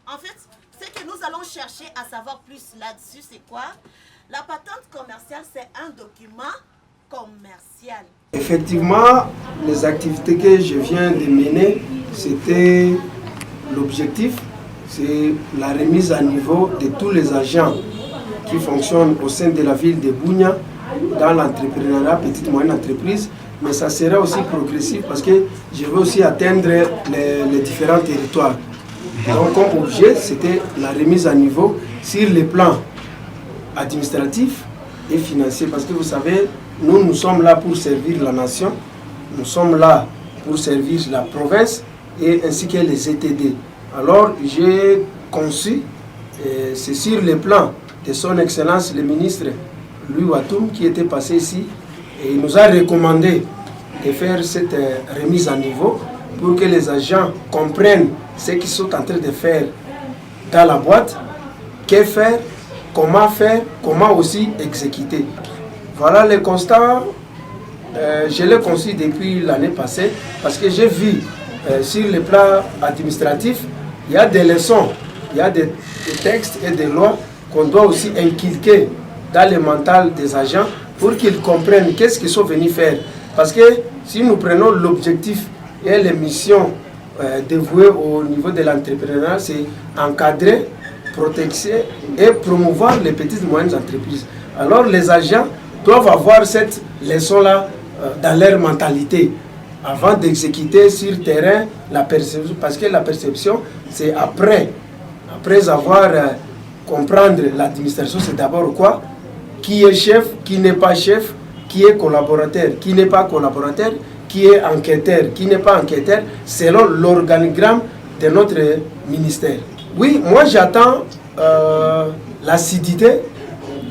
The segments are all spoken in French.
En fait, ce que nous allons chercher à savoir plus là-dessus, c'est quoi? La patente commerciale, c'est un document commercial. Effectivement, les activités que je viens de mener, c'était l'objectif, c'est la remise à niveau de tous les agents qui fonctionnent au sein de la ville de Bunia, dans l'entrepreneuriat, petite et moyenne entreprise, mais ça sera aussi progressif parce que je veux aussi atteindre les différents territoires. Donc comme objet, c'était la remise à niveau sur les plans administratifs et financiers, parce que vous savez, nous sommes là pour servir la nation, nous sommes là pour servir la province et ainsi que les ETD. Alors j'ai conçu, c'est sur les plans de son Excellence le ministre Louis Watoum qui était passé ici et il nous a recommandé de faire cette remise à niveau pour que les agents comprennent ce qu'ils sont en train de faire dans la boîte, que faire, comment aussi exécuter. Voilà le constat, je l'ai conçu depuis l'année passée parce que j'ai vu sur le plan administratif, il y a des leçons, il y a des textes et des lois qu'on doit aussi inculquer dans le mental des agents pour qu'ils comprennent qu'est-ce qu'ils sont venus faire. Parce que si nous prenons l'objectif et les missions dévouées au niveau de l'entrepreneuriat, c'est encadrer, protéger et promouvoir les petites et moyennes entreprises. Alors les agents doivent avoir cette leçon-là dans leur mentalité avant d'exécuter sur terrain la perception, parce que la perception, c'est après avoir comprendre l'administration, c'est d'abord quoi? Qui est chef, qui n'est pas chef, qui est collaborateur, qui n'est pas collaborateur, qui est enquêteur, qui n'est pas enquêteur, selon l'organigramme de notre ministère. Oui, moi j'attends l'acidité,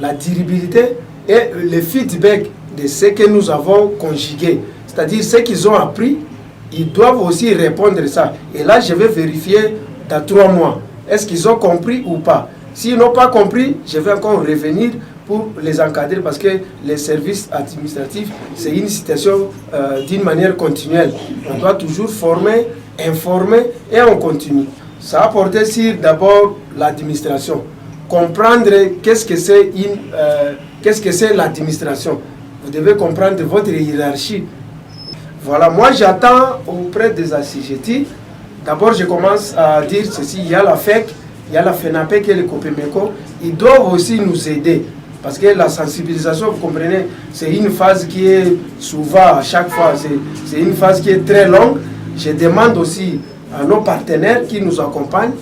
la durabilité et le feedback de ce que nous avons conjugué. C'est-à-dire ce qu'ils ont appris, ils doivent aussi répondre à ça. Et là, je vais vérifier dans 3 mois. Est-ce qu'ils ont compris ou pas? S'ils n'ont pas compris, je vais encore revenir pour les encadrer parce que les services administratifs, c'est une situation d'une manière continuelle. On doit toujours former, informer et on continue. Ça a porté sur d'abord l'administration. Comprendre qu'est-ce que c'est l'administration. Vous devez comprendre votre hiérarchie. Voilà, moi j'attends auprès des assujettis. D'abord je commence à dire ceci, il y a la FEC, il y a la FENAPEC et le COPEMECO. Ils doivent aussi nous aider. Parce que la sensibilisation, vous comprenez, c'est une phase qui est souvent, à chaque fois, c'est une phase qui est très longue. Je demande aussi à nos partenaires qui nous accompagnent,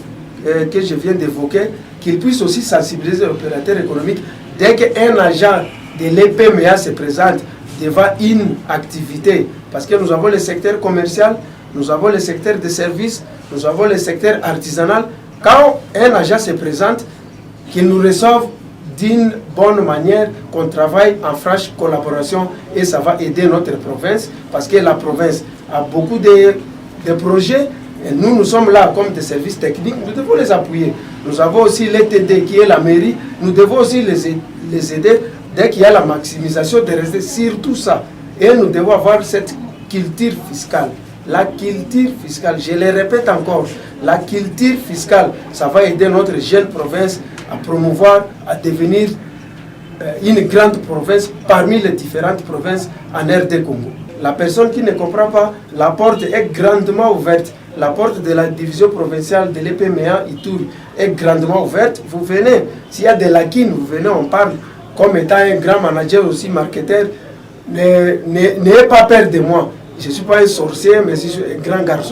que je viens d'évoquer, qu'ils puissent aussi sensibiliser l'opérateur économique. Dès qu'un agent de l'EPMEA se présente devant une activité, parce que nous avons le secteur commercial, nous avons le secteur des services, nous avons le secteur artisanal. Quand un agent se présente, qu'il nous reçoive d'une bonne manière, qu'on travaille en franche collaboration et ça va aider notre province parce que la province a beaucoup de projets et nous sommes là comme des services techniques, nous devons les appuyer. Nous avons aussi l'ETD qui est la mairie, nous devons aussi les aider dès qu'il y a la maximisation de rester sur tout ça. Et nous devons avoir cette culture fiscale. La culture fiscale, je le répète encore, la culture fiscale, ça va aider notre jeune province à promouvoir, à devenir une grande province parmi les différentes provinces en RD Congo. La personne qui ne comprend pas, la porte est grandement ouverte. La porte de la division provinciale de l'EPMEA Ituri est grandement ouverte. Vous venez, s'il y a des lacunes, vous venez, on parle. Comme étant un grand manager aussi, marketeur, n'ayez pas peur de moi. Je ne suis pas un sorcier, mais je suis un grand garçon.